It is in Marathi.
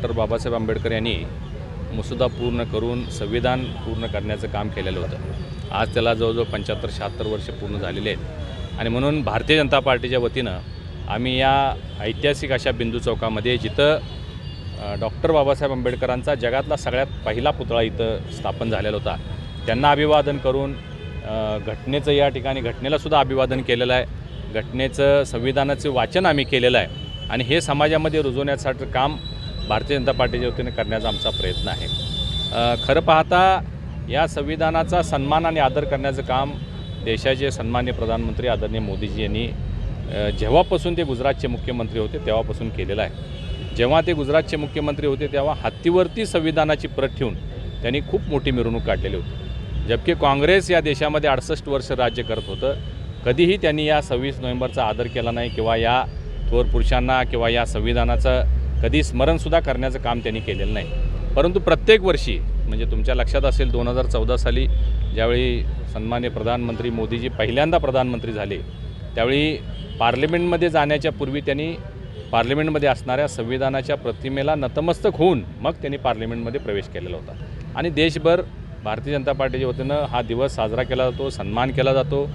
डॉक्टर बाबासाहेब आंबेडकर यांनी मसुदा पूर्ण करून संविधान पूर्ण करण्याचं काम केलेलं होतं। आज त्याला जवळजवळ 75-76 वर्ष पूर्ण झालेले आहेत आणि म्हणून भारतीय जनता पार्टीच्या वतीनं आम्ही या ऐतिहासिक अशा बिंदू चौकामध्ये जिथं डॉक्टर बाबासाहेब आंबेडकरांचा जगातला सगळ्यात पहिला पुतळा इथं स्थापन झालेला होता, त्यांना अभिवादन करून घटनेचं या ठिकाणी घटनेलासुद्धा अभिवादन केलेलं आहे। घटनेचं संविधानाचं वाचन आम्ही केलेलं आहे आणि हे समाजामध्ये रुजवण्यासाठी काम भारतीय जनता पार्टीच्या वतीने करण्याचा आमचा प्रयत्न आहे। खरं पाहता या संविधानाचा सन्मान आणि आदर करण्याचं काम देशाचे सन्माननीय प्रधानमंत्री आदरणीय मोदीजी यांनी जेव्हापासून ते गुजरातचे मुख्यमंत्री होते तेव्हापासून केलेलं आहे। जेव्हा ते गुजरातचे मुख्यमंत्री होते तेव्हा हत्तीवरती संविधानाची प्रत ठेवून त्यांनी खूप मोठी मिरवणूक काढलेली होती। जबकि काँग्रेस या देशामध्ये 68 वर्ष राज्य करत होतं, कधीही त्यांनी या 26 नोव्हेंबरचा आदर केला नाही किंवा या थोर पुरुषांना किंवा या संविधानाचं कधी स्मरणसुद्धा करण्याचं काम त्यांनी केलेलं नाही। परंतु प्रत्येक वर्षी म्हणजे तुमच्या लक्षात असेल 2014 साली ज्यावेळी सन्माननीय प्रधानमंत्री मोदीजी पहिल्यांदा प्रधानमंत्री झाले त्यावेळी पार्लिमेंटमध्ये जाण्याच्या पूर्वी त्यांनी पार्लिमेंटमध्ये असणाऱ्या संविधानाच्या प्रतिमेला नतमस्तक होऊन मग त्यांनी पार्लिमेंटमध्ये प्रवेश केलेला होता आणि देशभर भारतीय जनता पार्टीच्या वतीनं हा दिवस साजरा केला जातो, सन्मान केला जातो।